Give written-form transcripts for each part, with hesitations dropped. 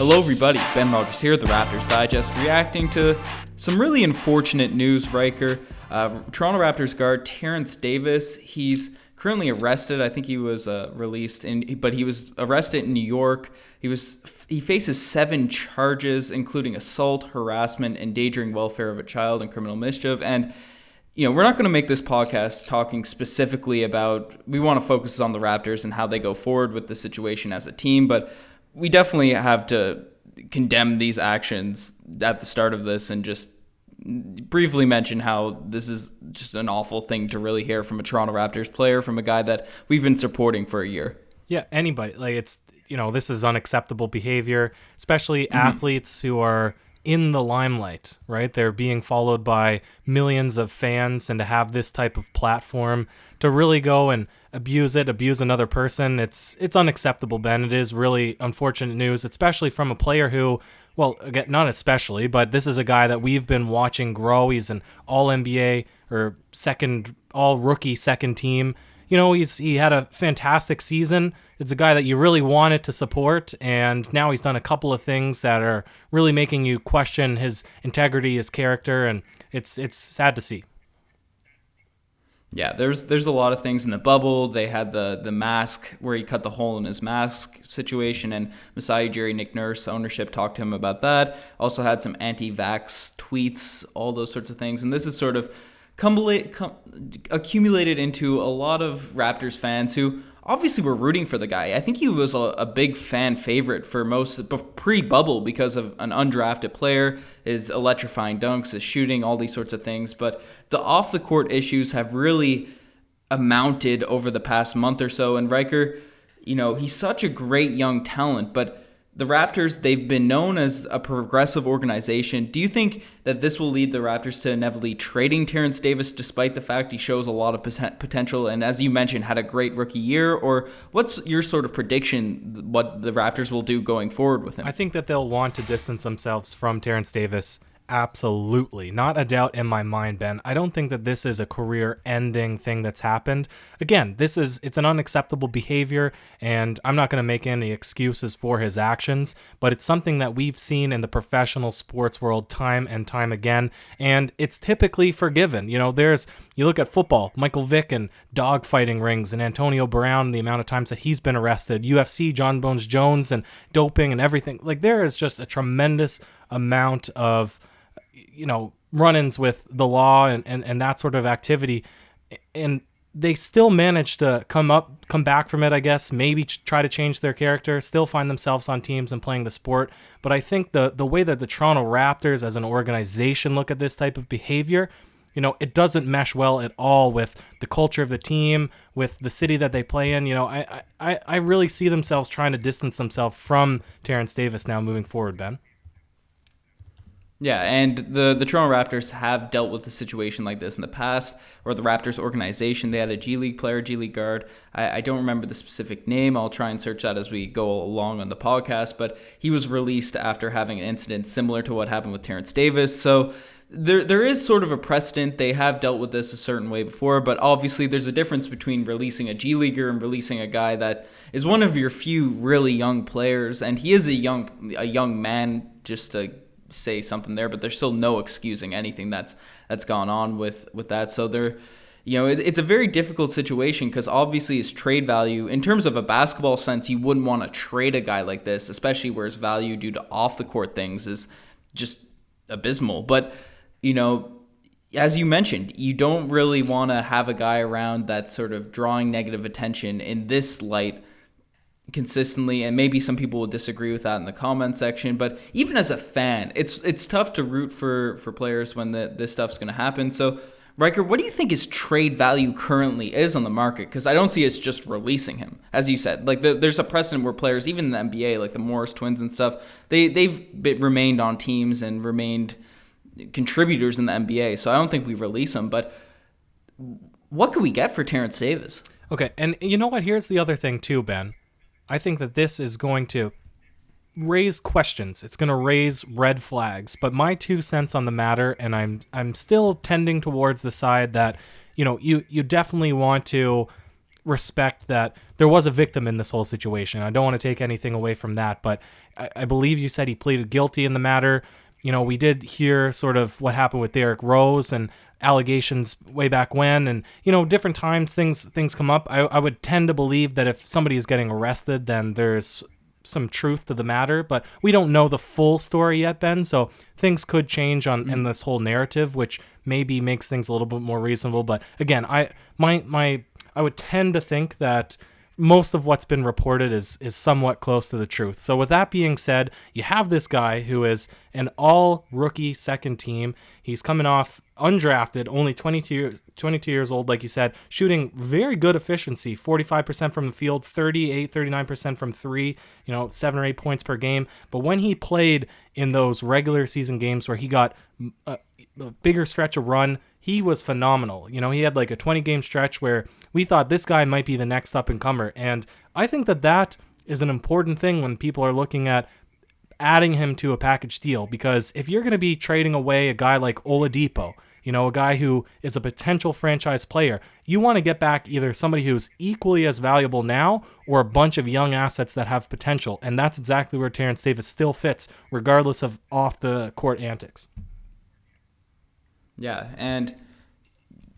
Hello everybody, Ben Rogers here, the Raptors Digest, reacting to some really unfortunate news, Riker. Toronto Raptors guard Terence Davis, he's currently arrested. I think he was released, but he was arrested in New York. He faces 7 charges, including assault, harassment, endangering welfare of a child, and criminal mischief. And we're not going to make this podcast talking specifically about, we want to focus on the Raptors and how they go forward with the situation as a team, but we definitely have to condemn these actions at the start of this and just briefly mention how this is just an awful thing to really hear from a Toronto Raptors player, from a guy that we've been supporting for a year. Yeah, anybody. This is unacceptable behavior, especially athletes who are in the limelight, right? They're being followed by millions of fans, and to have this type of platform to really go and abuse another person, it's unacceptable, Ben. It is really unfortunate news, especially from a player who, well, again, not especially, but this is a guy that we've been watching grow. He's an all-NBA or all-rookie second team. He had a fantastic season. It's a guy that you really wanted to support, and now he's done a couple of things that are really making you question his integrity, his character, and it's sad to see. Yeah, there's a lot of things in the bubble. They had the mask where he cut the hole in his mask situation, and Masai Ujiri, Nick Nurse ownership talked to him about that. Also had some anti-vax tweets, all those sorts of things, and this is sort of accumulated into a lot of Raptors fans who obviously were rooting for the guy. I think he was a big fan favorite for most pre-bubble because of an undrafted player, his electrifying dunks, his shooting, all these sorts of things. But the off-the-court issues have really amounted over the past month or so. And Ryker, he's such a great young talent, but the Raptors, they've been known as a progressive organization. Do you think that this will lead the Raptors to inevitably trading Terence Davis, despite the fact he shows a lot of potential and, as you mentioned, had a great rookie year? Or what's your sort of prediction what the Raptors will do going forward with him? I think that they'll want to distance themselves from Terence Davis. Absolutely. Not a doubt in my mind, Ben. I don't think that this is a career-ending thing that's happened. Again, it's an unacceptable behavior, and I'm not going to make any excuses for his actions, but it's something that we've seen in the professional sports world time and time again, and it's typically forgiven. You look at football, Michael Vick and dogfighting rings, and Antonio Brown, the amount of times that he's been arrested, UFC, John Bones Jones, and doping and everything. There is just a tremendous amount of run-ins with the law and that sort of activity, and they still manage to come back from it, I guess, maybe try to change their character, still find themselves on teams and playing the sport. But I think the way that the Toronto Raptors as an organization look at this type of behavior, it doesn't mesh well at all with the culture of the team, with the city that they play in. I really see themselves trying to distance themselves from Terence Davis now moving forward, Ben. Yeah, and the Toronto Raptors have dealt with a situation like this in the past, or the Raptors organization. They had a G League player, G League guard. I don't remember the specific name. I'll try and search that as we go along on the podcast, but he was released after having an incident similar to what happened with Terence Davis. So there is sort of a precedent. They have dealt with this a certain way before, but obviously there's a difference between releasing a G Leaguer and releasing a guy that is one of your few really young players, and he is a young man, just to say something there, but there's still no excusing anything that's gone on with that. So it's a very difficult situation, because obviously his trade value, in terms of a basketball sense, you wouldn't want to trade a guy like this, especially where his value due to off the court things is just abysmal. But as you mentioned, you don't really want to have a guy around that's sort of drawing negative attention in this light consistently, and maybe some people will disagree with that in the comment section, but even as a fan, it's tough to root for players when this stuff's going to happen. So Ryker, what do you think his trade value currently is on the market? Because I don't see it's just releasing him. As you said, there's a precedent where players, even in the NBA, like the Morris twins and stuff, they've remained on teams and remained contributors in the NBA, so I don't think we release them. But what could we get for Terence Davis? Okay, and you know what? Here's the other thing too, Ben. I think that this is going to raise questions. It's going to raise red flags. But my 2 cents on the matter, and I'm still tending towards the side that you definitely want to respect that there was a victim in this whole situation. I don't want to take anything away from that, but I believe you said he pleaded guilty in the matter. We did hear sort of what happened with Derrick Rose and allegations way back when, and different times things come up. I would tend to believe that if somebody is getting arrested, then there's some truth to the matter, but we don't know the full story yet, Ben, so things could change in this whole narrative, which maybe makes things a little bit more reasonable. But again, I would tend to think that most of what's been reported is somewhat close to the truth. So with that being said, you have this guy who is an all-rookie second team. He's coming off undrafted, only 22 years old, like you said, shooting very good efficiency, 45% from the field, 39% from three, 7 or 8 points per game. But when he played in those regular season games where he got a bigger stretch of run, he was phenomenal. He had like a 20-game stretch where we thought this guy might be the next up-and-comer. And I think that is an important thing when people are looking at adding him to a package deal, because if you're going to be trading away a guy like Oladipo, a guy who is a potential franchise player, you want to get back either somebody who's equally as valuable now or a bunch of young assets that have potential. And that's exactly where Terence Davis still fits, regardless of off-the-court antics. Yeah, and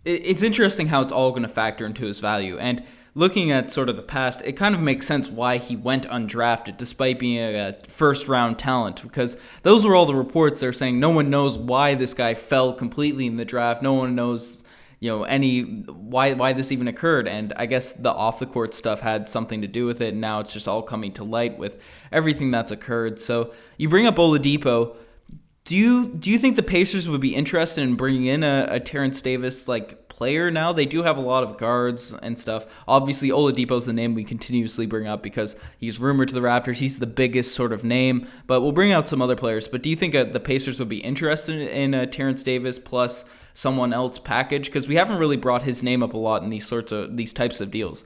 it's interesting how it's all going to factor into his value. And looking at sort of the past, it kind of makes sense why he went undrafted despite being a first-round talent, because those were all the reports. They're saying no one knows why this guy fell completely in the draft. No one knows, why this even occurred. And I guess the off-the-court stuff had something to do with it, and now it's just all coming to light with everything that's occurred. So you bring up Oladipo. Do you think the Pacers would be interested in bringing in a Terence Davis player now? They do have a lot of guards and stuff. Obviously, Oladipo's the name we continuously bring up because he's rumored to the Raptors. He's the biggest sort of name, but we'll bring out some other players. But do you think the Pacers would be interested in a Terence Davis plus someone else package? Because we haven't really brought his name up a lot in these types of deals.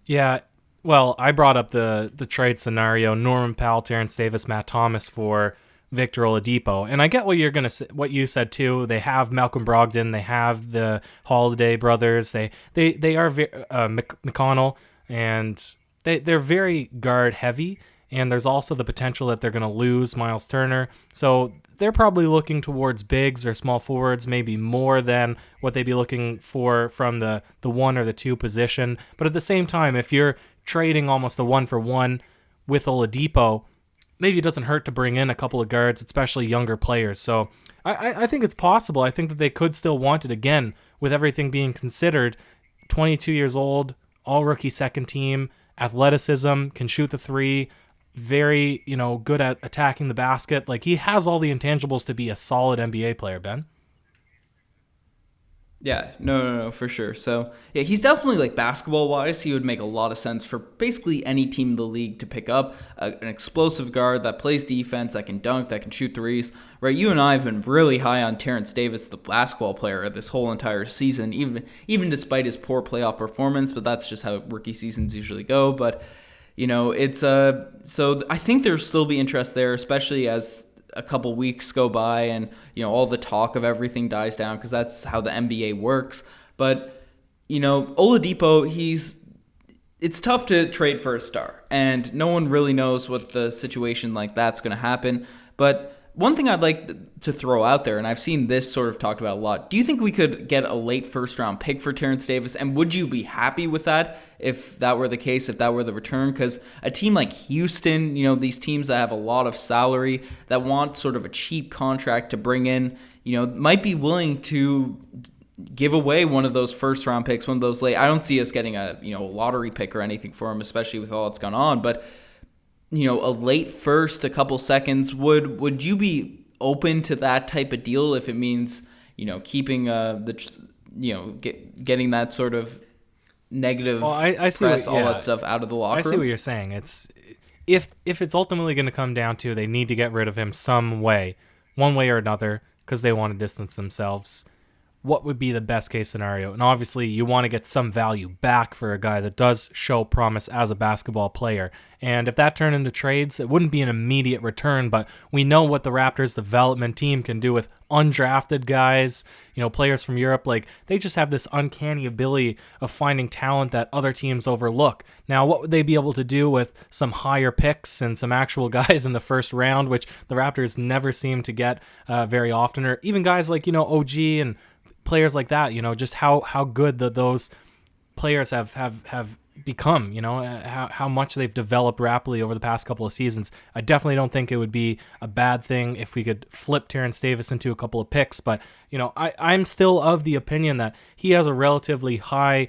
Yeah. Well, I brought up the trade scenario: Norman Powell, Terence Davis, Matt Thomas for Victor Oladipo. And I get what you're going to say, what you said too. They have Malcolm Brogdon, they have the Holiday brothers, they are McConnell, and they're very guard heavy, and there's also the potential that they're going to lose Miles Turner. So they're probably looking towards bigs or small forwards, maybe more than what they'd be looking for from the 1 or the 2 position. But at the same time, if you're trading almost a 1-for-1 with Oladipo, maybe it doesn't hurt to bring in a couple of guards, especially younger players. So I think it's possible. I think that they could still want it again, with everything being considered. 22 years old, all rookie second team, athleticism, can shoot the three, very, good at attacking the basket. He has all the intangibles to be a solid NBA player, Ben. Yeah, no, for sure. So, yeah, he's definitely, basketball-wise, he would make a lot of sense for basically any team in the league to pick up an explosive guard that plays defense, that can dunk, that can shoot threes. Right, you and I have been really high on Terence Davis, the basketball player, this whole entire season, even despite his poor playoff performance, but that's just how rookie seasons usually go. But, it's so I think there'll still be interest there, especially as a couple weeks go by and all the talk of everything dies down, because that's how the NBA works. But Oladipo, it's tough to trade for a star, and no one really knows what the situation like that's going to happen. But one thing I'd like to throw out there, and I've seen this sort of talked about a lot, do you think we could get a late first-round pick for Terence Davis? And would you be happy with that if that were the case, if that were the return? Because a team like Houston, these teams that have a lot of salary, that want sort of a cheap contract to bring in, might be willing to give away one of those first-round picks, one of those late. I don't see us getting a lottery pick or anything for him, especially with all that's gone on, but a late first, a couple seconds, would you be open to that type of deal if it means, keeping getting that sort of negative I see press, all that stuff out of the locker room? I see what you're saying. It's if it's ultimately going to come down to they need to get rid of him some way, one way or another, because they want to distance themselves. what would be the best case scenario? And obviously, you want to get some value back for a guy that does show promise as a basketball player. And if that turned into trades, it wouldn't be an immediate return, but we know what the Raptors development team can do with undrafted guys, players from Europe. Like, they just have this uncanny ability of finding talent that other teams overlook. Now, what would they be able to do with some higher picks and some actual guys in the first round, which the Raptors never seem to get very often, or even guys like, OG and players like that, just how good those players have become, how much they've developed rapidly over the past couple of seasons. I definitely don't think it would be a bad thing if we could flip Terence Davis into a couple of picks, but, I'm still of the opinion that he has a relatively high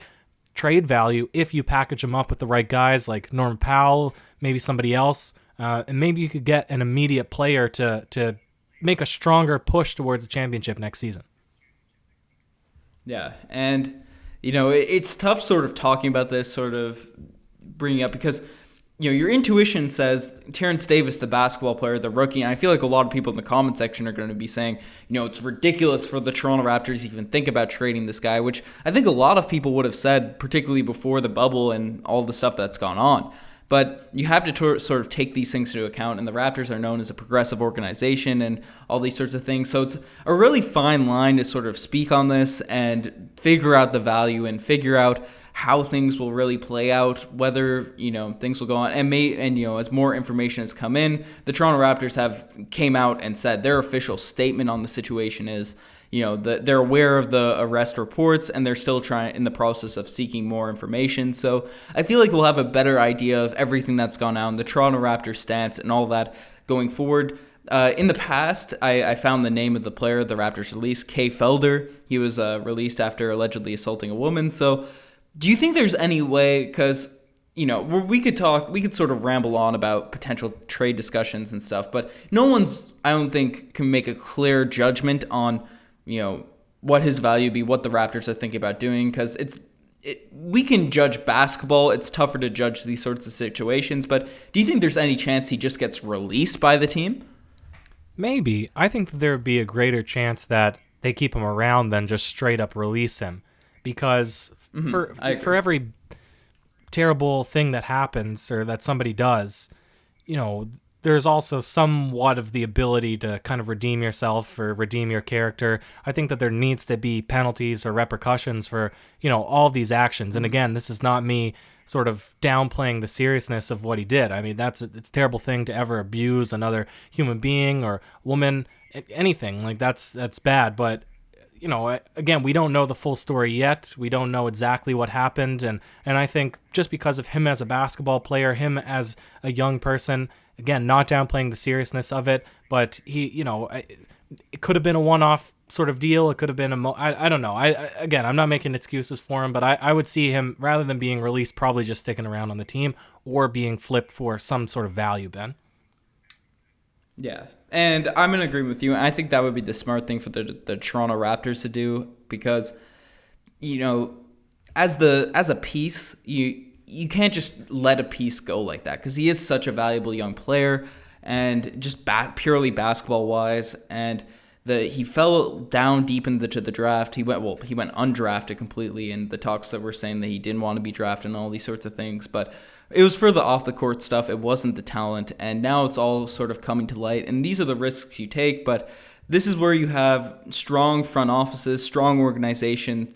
trade value if you package him up with the right guys like Norman Powell, maybe somebody else, and maybe you could get an immediate player to make a stronger push towards a championship next season. Yeah, and, it's tough sort of talking about this, sort of bringing up, because, your intuition says Terence Davis, the basketball player, the rookie, and I feel like a lot of people in the comment section are going to be saying, it's ridiculous for the Toronto Raptors to even think about trading this guy, which I think a lot of people would have said, particularly before the bubble and all the stuff that's gone on. But you have to sort of take these things into account, and the Raptors are known as a progressive organization and all these sorts of things. So it's a really fine line to sort of speak on this and figure out the value and figure out how things will really play out, whether, things will go on. And as more information has come in, the Toronto Raptors have came out and said their official statement on the situation is, they're aware of the arrest reports and they're still in the process of seeking more information. So I feel like we'll have a better idea of everything that's gone on, the Toronto Raptors stance and all that going forward. In the past, I found the name of the player the Raptors released, Kay Felder. He was released after allegedly assaulting a woman. So do you think there's any way, because we could sort of ramble on about potential trade discussions and stuff, but no one's, I don't think, can make a clear judgment on what his value be, what the Raptors are thinking about doing, because we can judge basketball. It's tougher to judge these sorts of situations, but do you think there's any chance he just gets released by the team? Maybe. I think that there would be a greater chance that they keep him around than just straight up release him, because for every terrible thing that happens or that somebody does, there's also somewhat of the ability to kind of redeem yourself or redeem your character. I think that there needs to be penalties or repercussions for, all these actions. And again, this is not me sort of downplaying the seriousness of what he did. I mean, it's a terrible thing to ever abuse another human being or woman, anything. Like, that's bad. But, again, we don't know the full story yet. We don't know exactly what happened. And I think just because of him as a basketball player, him as a young person, again, not downplaying the seriousness of it, but he, it could have been a one-off sort of deal. It could have been I don't know. Again, I'm not making excuses for him, but I would see him, rather than being released, probably just sticking around on the team or being flipped for some sort of value, Ben. Yeah, and I'm in agreement with you. I think that would be the smart thing for the Toronto Raptors to do, because, as a piece, you can't just let a piece go like that, because he is such a valuable young player, and just purely basketball wise, and he fell down deep into the draft. He went undrafted completely, and the talks that were saying that he didn't want to be drafted and all these sorts of things, but it was for the off the court stuff. It wasn't the talent, and now it's all sort of coming to light, and these are the risks you take. But this is where you have strong front offices, strong organization,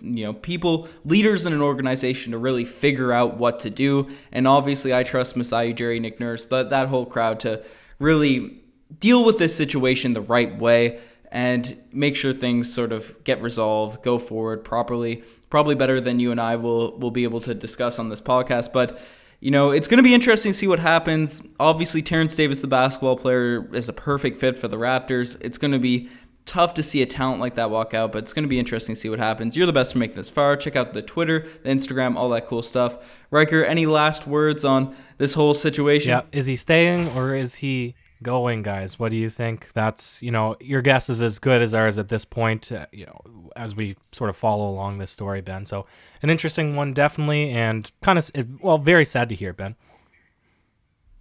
people, leaders in an organization to really figure out what to do. And obviously I trust Masai Ujiri, Nick Nurse, that whole crowd to really deal with this situation the right way and make sure things sort of get resolved, go forward properly, probably better than you and I will be able to discuss on this podcast. But it's going to be interesting to see what happens. Obviously, Terence Davis, the basketball player, is a perfect fit for the Raptors. It's going to be tough to see a talent like that walk out, but it's going to be interesting to see what happens. You're the best for making this far. Check out the Twitter, the Instagram, all that cool stuff. Riker, any last words on this whole situation? Yeah, is he staying or is he going, guys? What do you think? That's, your guess is as good as ours at this point, as we sort of follow along this story, Ben. So an interesting one, definitely, and kind of, very sad to hear, Ben.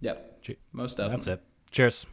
Yep, most definitely. That's it. Cheers.